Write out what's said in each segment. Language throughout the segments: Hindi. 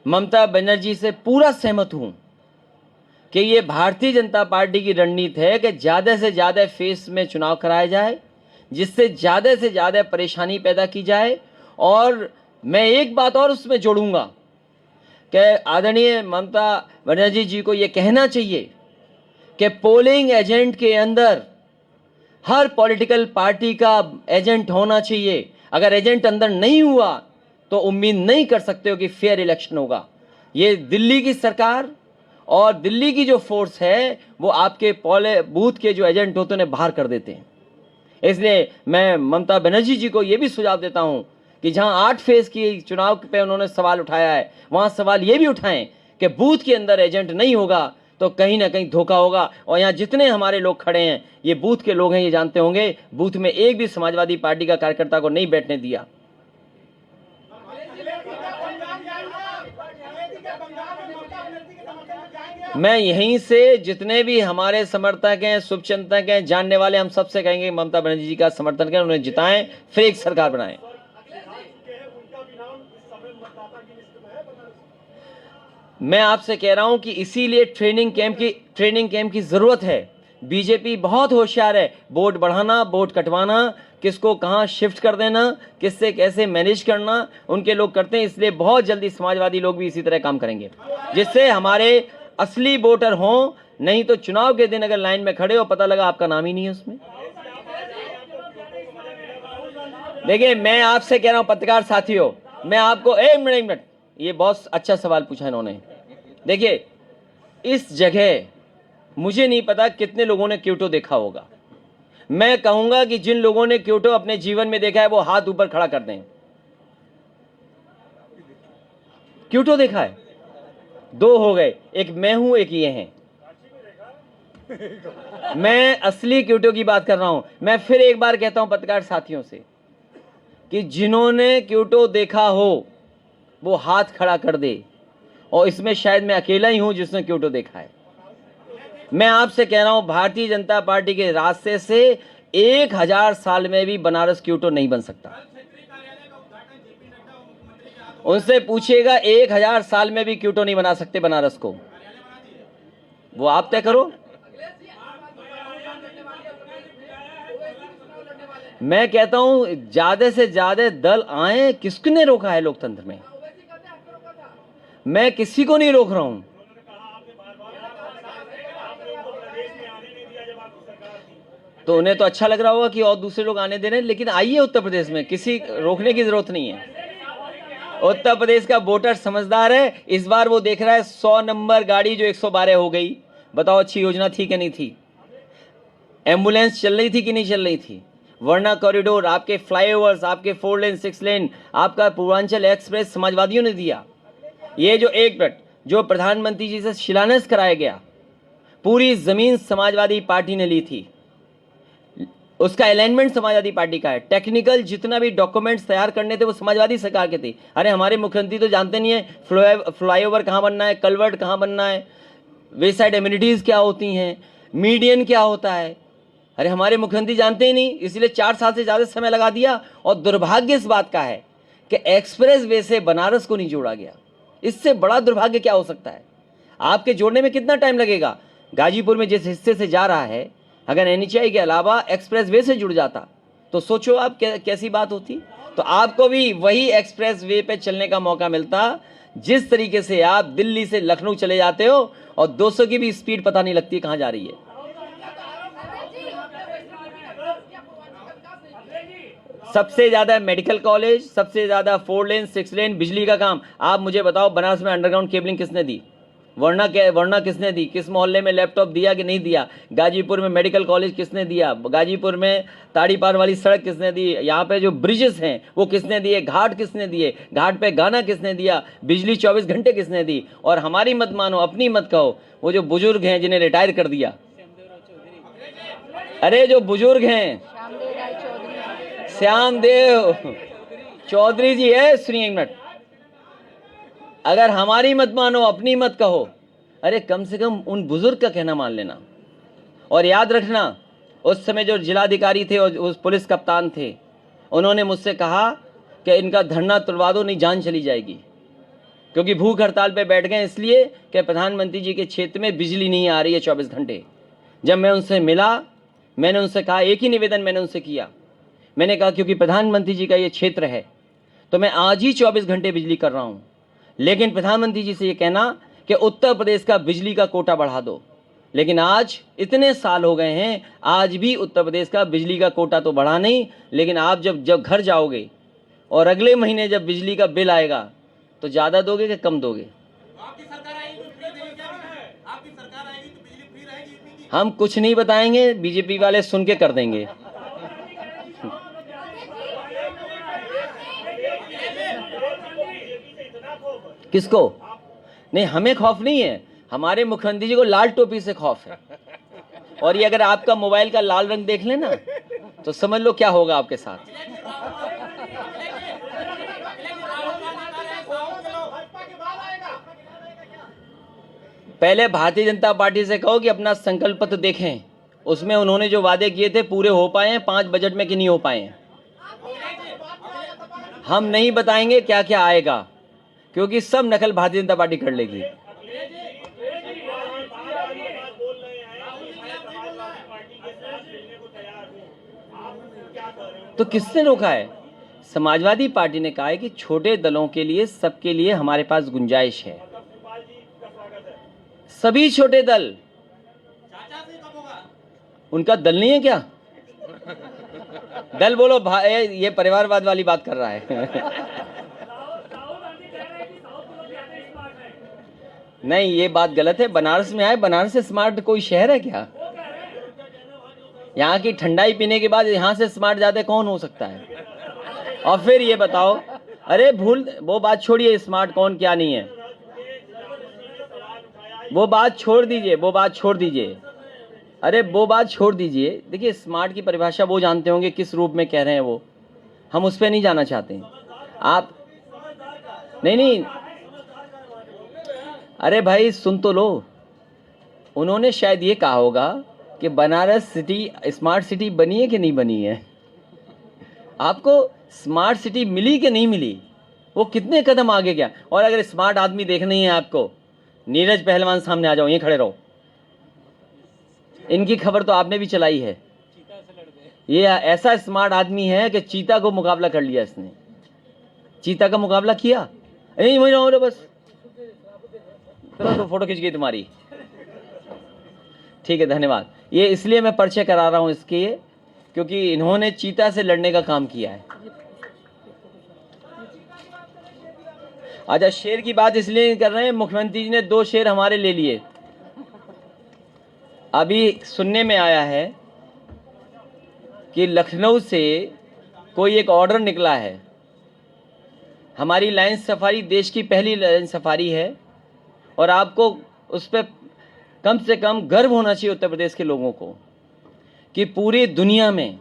ममता बनर्जी से पूरा सहमत हूं कि ये भारतीय जनता पार्टी की रणनीति है कि ज़्यादा से ज़्यादा फेस में चुनाव कराया जाए, जिससे ज़्यादा से ज़्यादा परेशानी पैदा की जाए। और मैं एक बात और उसमें जोड़ूंगा कि आदरणीय ममता बनर्जी जी को ये कहना चाहिए कि पोलिंग एजेंट के अंदर हर पॉलिटिकल पार्टी का एजेंट होना चाहिए। अगर एजेंट अंदर नहीं हुआ तो उम्मीद नहीं कर सकते हो कि फेयर इलेक्शन होगा। ये दिल्ली की सरकार और दिल्ली की जो फोर्स है वो आपके बूथ के जो एजेंट होते हैं उन्हें बाहर कर देते हैं। इसलिए मैं ममता बनर्जी जी को ये भी सुझाव देता हूं कि जहां 8 फेज की चुनाव पे उन्होंने सवाल उठाया है, वहां सवाल ये भी उठाएं कि बूथ के अंदर एजेंट नहीं होगा तो कहीं ना कहीं धोखा होगा। और यहाँ जितने हमारे लोग खड़े हैं ये बूथ के लोग हैं, ये जानते होंगे बूथ में एक भी समाजवादी पार्टी का कार्यकर्ता को नहीं बैठने दिया। मैं यहीं से जितने भी हमारे समर्थक हैं, शुभचिंतक हैं, जानने वाले, हम सबसे कहेंगे ममता बनर्जी जी का समर्थन करें, उन्हें जिताएं, फिर एक सरकार बनाएं। मैं आपसे कह रहा हूं कि इसीलिए ट्रेनिंग कैंप की जरूरत है। बीजेपी बहुत होशियार है, वोट बढ़ाना, वोट कटवाना, किसको कहां शिफ्ट कर देना, किससे कैसे मैनेज करना, उनके लोग करते हैं। इसलिए बहुत जल्दी समाजवादी लोग भी इसी तरह काम करेंगे, जिससे हमारे असली वोटर हों। नहीं तो चुनाव के दिन अगर लाइन में खड़े हो, पता लगा आपका नाम ही नहीं है उसमें। देखिए, मैं आपसे कह रहा हूं पत्रकार साथियों, मैं आपको एक मिनट, ये बहुत अच्छा सवाल पूछा इन्होंने। देखिए, इस जगह मुझे नहीं पता कितने लोगों ने क्योटो देखा होगा। मैं कहूंगा कि जिन लोगों ने क्योटो अपने जीवन में देखा है वो हाथ ऊपर खड़ा कर दें। क्योटो देखा है? 2 हो गए, एक मैं हूं, एक ये हैं। मैं असली क्योटो की बात कर रहा हूं। मैं फिर एक बार कहता हूं पत्रकार साथियों से कि जिन्होंने क्योटो देखा हो वो हाथ खड़ा कर दे, और इसमें शायद मैं अकेला ही हूं जिसने क्योटो देखा है। मैं आपसे कह रहा हूं, भारतीय जनता पार्टी के रास्ते से 1000 साल में भी बनारस क्योटो नहीं बन सकता। उनसे पूछिएगा, 1000 साल में भी क्योटो नहीं बना सकते बनारस को। वो आप तय करो। मैं कहता हूं ज्यादा से ज्यादा दल आए, किसने रोका है लोकतंत्र में? मैं किसी को नहीं रोक रहा हूं। तो उन्हें तो अच्छा लग रहा होगा कि और दूसरे लोग आने दे रहे हैं, लेकिन आइए उत्तर प्रदेश में, किसी रोकने की जरूरत नहीं है। उत्तर प्रदेश का वोटर समझदार है। इस बार वो देख रहा है 100 नंबर गाड़ी जो 112 हो गई। बताओ अच्छी योजना थी कि नहीं थी? एम्बुलेंस चल रही थी कि नहीं चल रही थी? वर्णा कॉरिडोर, आपके फ्लाईओवर्स, आपके 4 लेन 6 लेन, आपका पूर्वांचल एक्सप्रेस समाजवादियों ने दिया। ये जो जो प्रधानमंत्री जी से शिलान्यास कराया गया, पूरी जमीन समाजवादी पार्टी ने ली थी। उसका अलाइनमेंट समाजवादी पार्टी का है। टेक्निकल जितना भी डॉक्यूमेंट्स तैयार करने थे वो समाजवादी सरकार के थे। अरे हमारे मुख्यमंत्री तो जानते नहीं है फ्लाईओवर कहाँ बनना है, कलवर्ट कहाँ बनना है, वे साइड एम्यूनिटीज क्या होती हैं, मीडियन क्या होता है। अरे हमारे मुख्यमंत्री जानते ही नहीं, इसलिए 4 साल से ज़्यादा समय लगा दिया। और दुर्भाग्य इस बात का है कि एक्सप्रेस वे से बनारस को नहीं जोड़ा गया। इससे बड़ा दुर्भाग्य क्या हो सकता है? आपके जोड़ने में कितना टाइम लगेगा? गाजीपुर में जिस हिस्से से जा रहा है, अगर एनएचआई के अलावा एक्सप्रेस वे से जुड़ जाता तो सोचो आप कैसी बात होती। तो आपको भी वही एक्सप्रेस वे पे चलने का मौका मिलता जिस तरीके से आप दिल्ली से लखनऊ चले जाते हो, और 200 की भी स्पीड पता नहीं लगती कहां जा रही है। सबसे ज्यादा मेडिकल कॉलेज, सबसे ज्यादा 4 लेन 6 लेन, बिजली का काम। आप मुझे बताओ, बनारस में अंडरग्राउंड केबलिंग किसने दी? वर्णा किसने दी? किस मोहल्ले में लैपटॉप दिया कि नहीं दिया? गाजीपुर में मेडिकल कॉलेज किसने दिया? गाजीपुर में ताड़ी पार वाली सड़क किसने दी? यहाँ पे जो ब्रिजेस हैं वो किसने दिए? घाट किसने दिए? घाट पे गाना किसने दिया? बिजली 24 घंटे किसने दी? और हमारी मत मानो, अपनी मत कहो, वो जो बुजुर्ग हैं जिन्हें रिटायर कर दिया, अरे जो बुजुर्ग हैं, श्यामदेव चौधरी जी है, सुनिए एक मिनट, अगर हमारी मत मानो, अपनी मत कहो, अरे कम से कम उन बुजुर्ग का कहना मान लेना। और याद रखना, उस समय जो जिलाधिकारी थे और उस पुलिस कप्तान थे, उन्होंने मुझसे कहा कि इनका धरना तुलवा दो, नहीं जान चली जाएगी। क्योंकि भूख हड़ताल पे बैठ गए इसलिए कि प्रधानमंत्री जी के क्षेत्र में बिजली नहीं आ रही है 24 घंटे। जब मैं उनसे मिला, मैंने उनसे कहा, एक ही निवेदन मैंने उनसे किया, मैंने कहा क्योंकि प्रधानमंत्री जी का ये क्षेत्र है तो मैं आज ही 24 घंटे बिजली कर रहा हूं, लेकिन प्रधानमंत्री जी से ये कहना कि उत्तर प्रदेश का बिजली का कोटा बढ़ा दो। लेकिन आज इतने साल हो गए हैं, आज भी उत्तर प्रदेश का बिजली का कोटा तो बढ़ा नहीं। लेकिन आप जब घर जाओगे और अगले महीने जब बिजली का बिल आएगा तो ज़्यादा दोगे कि कम दोगे? आपकी सरकार आएगी तो फ्री देगी क्या? आपकी सरकार आएगी तो बिजली फ्री रहेगी? हम कुछ नहीं बताएंगे, बीजेपी वाले सुन के कर देंगे। किसको? नहीं, हमें खौफ नहीं है, हमारे मुख्यमंत्री जी को लाल टोपी से खौफ है। और ये अगर आपका मोबाइल का लाल रंग देख लेना तो समझ लो क्या होगा आपके साथ। पहले भारतीय जनता पार्टी से कहो कि अपना संकल्प पत्र देखें, उसमें उन्होंने जो वादे किए थे पूरे हो पाए हैं 5 बजट में कि नहीं हो पाए हैं। हम नहीं बताएंगे क्या क्या आएगा, क्योंकि सब नकल भारतीय जनता पार्टी कर लेगी। तो किसने रोका है? समाजवादी पार्टी ने कहा है कि छोटे दलों के लिए, सबके लिए हमारे पास गुंजाइश है। सभी छोटे दल, उनका दल नहीं है क्या? दल बोलो भाई, ये परिवारवाद वाली बात कर रहा है। नहीं, ये बात गलत है। बनारस में आए, बनारस से स्मार्ट कोई शहर है क्या? यहाँ की ठंडाई पीने के बाद यहाँ से स्मार्ट ज्यादा कौन हो सकता है? और फिर ये बताओ, अरे वो बात छोड़िए, स्मार्ट कौन क्या नहीं है, वो बात छोड़ दीजिए, वो बात छोड़ दीजिए। अरे वो बात छोड़ दीजिए। देखिए, स्मार्ट की परिभाषा वो जानते होंगे किस रूप में कह रहे हैं वो, हम उस पर नहीं जाना चाहते हैं। आप नहीं, अरे भाई सुन तो लो। उन्होंने शायद ये कहा होगा कि बनारस सिटी स्मार्ट सिटी बनी है कि नहीं बनी है। आपको स्मार्ट सिटी मिली कि नहीं मिली, वो कितने कदम आगे गया। और अगर स्मार्ट आदमी देखना ही है आपको, नीरज पहलवान सामने आ जाओ, यहीं खड़े रहो। इनकी खबर तो आपने भी चलाई है। ये ऐसा स्मार्ट आदमी है कि चीता को मुकाबला कर लिया इसने। चीता का मुकाबला किया, यहीं वहीं रहो बस। तो फोटो खींच गई तुम्हारी। ठीक है, धन्यवाद। ये इसलिए मैं परिचय करा रहा हूं इसके, क्योंकि इन्होंने चीता से लड़ने का काम किया है। अच्छा, शेर की बात इसलिए नहीं कर रहे हैं, मुख्यमंत्री जी ने 2 शेर हमारे ले लिए। अभी सुनने में आया है कि लखनऊ से कोई एक ऑर्डर निकला है। हमारी लाइन सफारी देश की पहली लाइन सफारी है और आपको उस पर कम से कम गर्व होना चाहिए उत्तर प्रदेश के लोगों को कि पूरी दुनिया में,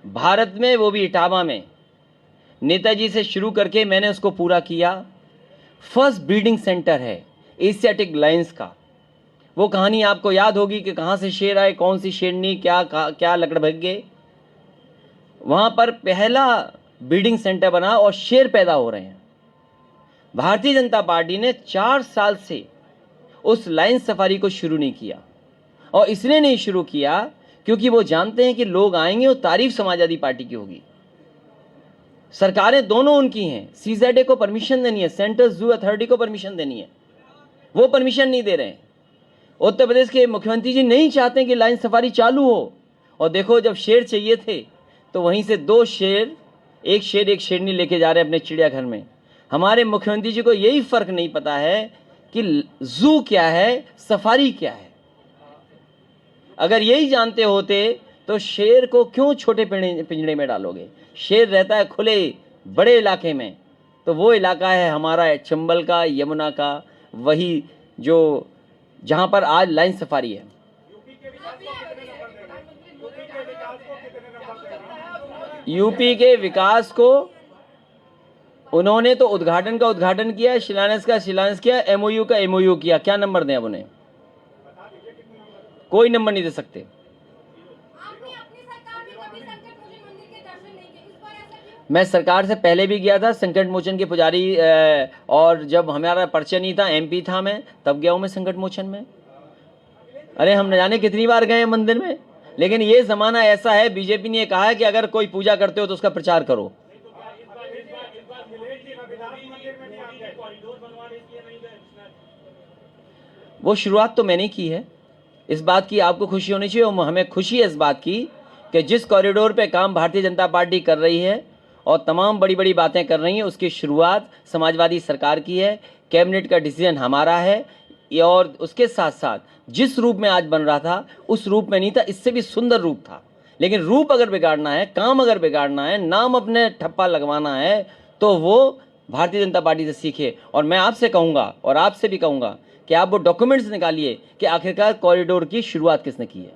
भारत में, वो भी इटावा में, नेताजी से शुरू करके मैंने उसको पूरा किया। फर्स्ट ब्रीडिंग सेंटर है एशियाटिक लायंस का। वो कहानी आपको याद होगी कि कहाँ से शेर आए, कौन सी शेरनी, क्या लकड़भग्गे। वहाँ पर पहला ब्रीडिंग सेंटर बना और शेर पैदा हो रहे हैं। भारतीय जनता पार्टी ने 4 साल से उस लाइन सफारी को शुरू नहीं किया, और इसलिए नहीं शुरू किया क्योंकि वो जानते हैं कि लोग आएंगे और तारीफ समाजवादी पार्टी की होगी। सरकारें दोनों उनकी हैं, सीजेडए को परमिशन देनी है, सेंट्रल जू अथॉरिटी को परमिशन देनी है, वो परमिशन नहीं दे रहे हैं। उत्तर प्रदेश के मुख्यमंत्री जी नहीं चाहते कि लाइन सफारी चालू हो। और देखो, जब शेर चाहिए थे तो वहीं से 2 शेर, एक शेरनी लेके जा रहे हैं अपने चिड़ियाघर में। हमारे मुख्यमंत्री जी को यही फर्क नहीं पता है कि जू क्या है, सफारी क्या है। अगर यही जानते होते तो शेर को क्यों छोटे पिंजड़े में डालोगे? शेर रहता है खुले बड़े इलाके में, तो वो इलाका है हमारा चंबल का, यमुना का, वही जो जहां पर आज लाइन सफारी है। यूपी के विकास को उन्होंने तो उद्घाटन का उद्घाटन किया, शिलान्यास का शिलान्यास किया, एमओयू का एमओयू किया। क्या नंबर दें अब उन्हें? कोई नंबर नहीं दे सकते। मैं सरकार से पहले भी गया था, संकट मोचन के पुजारी, और जब हमारा परिचय नहीं था, MP था मैं, तब गया हूँ मैं संकट मोचन में। अरे हम न जाने कितनी बार गए हैं मंदिर में। लेकिन ये ज़माना ऐसा है, बीजेपी ने ये कहा है कि अगर कोई पूजा करते हो तो उसका प्रचार करो। वो शुरुआत तो मैंने की है, इस बात की आपको खुशी होनी चाहिए, और हमें खुशी है इस बात की कि जिस कॉरिडोर पे काम भारतीय जनता पार्टी कर रही है और तमाम बड़ी बड़ी बातें कर रही हैं, उसकी शुरुआत समाजवादी सरकार की है। कैबिनेट का डिसीजन हमारा है, और उसके साथ साथ जिस रूप में आज बन रहा था उस रूप में नहीं था, इससे भी सुंदर रूप था। लेकिन रूप अगर बिगाड़ना है, काम अगर बिगाड़ना है, नाम अपने ठप्पा लगवाना है, तो वो भारतीय जनता पार्टी से सीखे। और मैं आपसे कहूँगा और आपसे भी कहूँगा कि आप वो डॉक्यूमेंट्स निकालिए कि आखिरकार कॉरिडोर की शुरुआत किसने की है।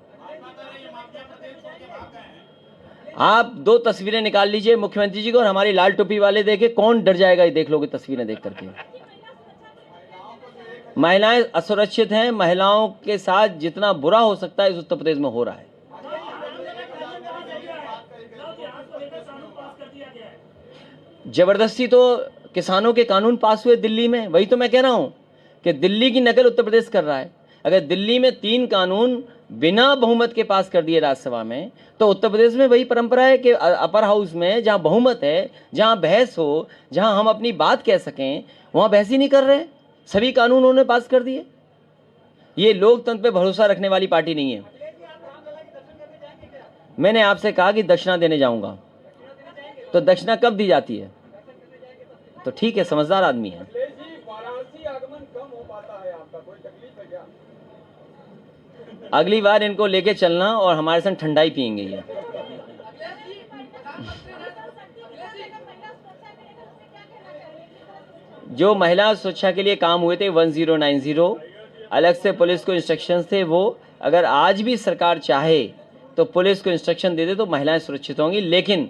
आप 2 तस्वीरें निकाल लीजिए मुख्यमंत्री जी को और हमारी लाल टोपी वाले देखे, कौन डर जाएगा ये देख लोगे तस्वीरें देख करके। महिलाएं असुरक्षित हैं, महिलाओं के साथ जितना बुरा हो सकता है इस उत्तर प्रदेश में हो रहा है। जबरदस्ती तो किसानों के कानून पास हुए दिल्ली में, वही तो मैं कह रहा हूं कि दिल्ली की नकल उत्तर प्रदेश कर रहा है। अगर दिल्ली में 3 कानून बिना बहुमत के पास कर दिए राज्यसभा में, तो उत्तर प्रदेश में वही परंपरा है कि अपर हाउस में जहां बहुमत है, जहां बहस हो, जहां हम अपनी बात कह सकें, वहां बहस ही नहीं कर रहे, सभी कानून उन्होंने पास कर दिए। ये लोकतंत्र पे भरोसा रखने वाली पार्टी नहीं है। मैंने आपसे कहा कि दक्षिणा देने जाऊंगा, तो दक्षिणा कब दी जाती है? तो ठीक है, समझदार आदमी है। अगली बार इनको लेके चलना और हमारे संग ठंडाई पियेंगे ये। जो महिला सुरक्षा के लिए काम हुए थे 1090, अलग से पुलिस को इंस्ट्रक्शंस थे, वो अगर आज भी सरकार चाहे तो पुलिस को इंस्ट्रक्शन दे दे तो महिलाएं सुरक्षित होंगी। लेकिन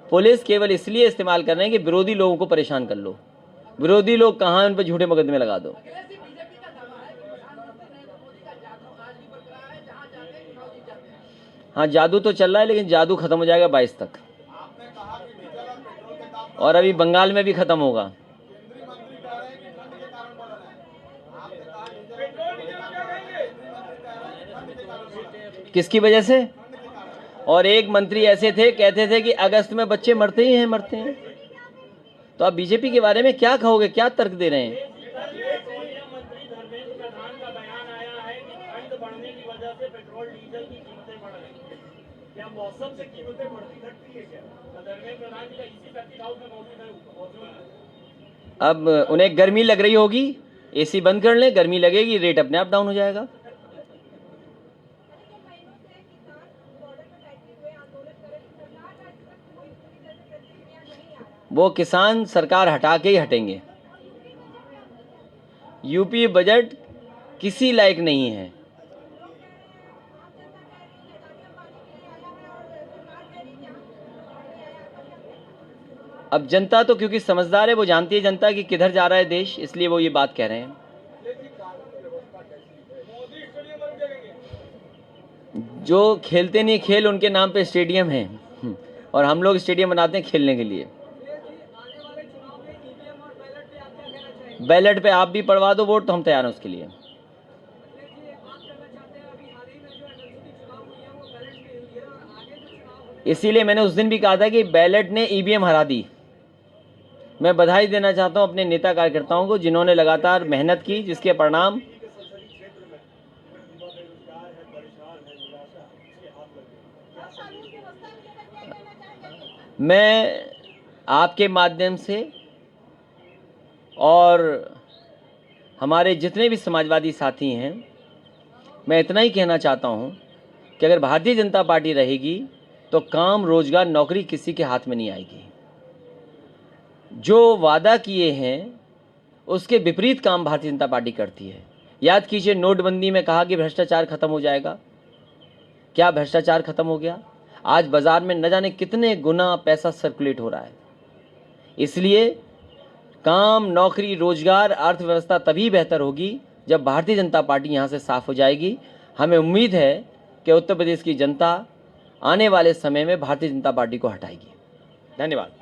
पुलिस केवल इसलिए इस्तेमाल कर रहे हैं कि विरोधी लोगों को परेशान कर लो। विरोधी लोग कहाँ, उन पर झूठे मुकदमे लगा दो। हाँ, जादू तो चल रहा है, लेकिन जादू खत्म हो जाएगा 22 तक, और अभी बंगाल में भी खत्म होगा। किसकी वजह से? और एक मंत्री ऐसे थे, कहते थे कि अगस्त में बच्चे मरते ही हैं, मरते हैं। तो आप बीजेपी के बारे में क्या कहोगे, क्या तर्क दे रहे हैं? अब उन्हें गर्मी लग रही होगी, AC बंद कर लें, गर्मी लगेगी, रेट अपने आप डाउन हो जाएगा। वो किसान सरकार हटा के ही हटेंगे। यूपी बजट किसी लायक नहीं है। अब जनता तो क्योंकि समझदार है, वो जानती है जनता कि किधर जा रहा है देश, इसलिए वो ये बात कह रहे हैं। जो खेलते नहीं खेल, उनके नाम पे स्टेडियम है, और हम लोग स्टेडियम बनाते हैं खेलने के लिए। बैलेट पे आप भी पड़वा दो वोट, तो हम तैयार हैं उसके लिए। इसीलिए मैंने उस दिन भी कहा था कि बैलेट ने EVM हरा दी। मैं बधाई देना चाहता हूं अपने नेता कार्यकर्ताओं को, जिन्होंने लगातार मेहनत की, जिसके परिणाम मैं आपके माध्यम से और हमारे जितने भी समाजवादी साथी हैं, मैं इतना ही कहना चाहता हूं कि अगर भारतीय जनता पार्टी रहेगी तो काम, रोजगार, नौकरी किसी के हाथ में नहीं आएगी। जो वादा किए हैं उसके विपरीत काम भारतीय जनता पार्टी करती है। याद कीजिए, नोटबंदी में कहा कि भ्रष्टाचार खत्म हो जाएगा। क्या भ्रष्टाचार खत्म हो गया? आज बाजार में न जाने कितने गुना पैसा सर्कुलेट हो रहा है। इसलिए काम, नौकरी, रोजगार, अर्थव्यवस्था तभी बेहतर होगी जब भारतीय जनता पार्टी यहाँ से साफ हो जाएगी। हमें उम्मीद है कि उत्तर प्रदेश की जनता आने वाले समय में भारतीय जनता पार्टी को हटाएगी। धन्यवाद।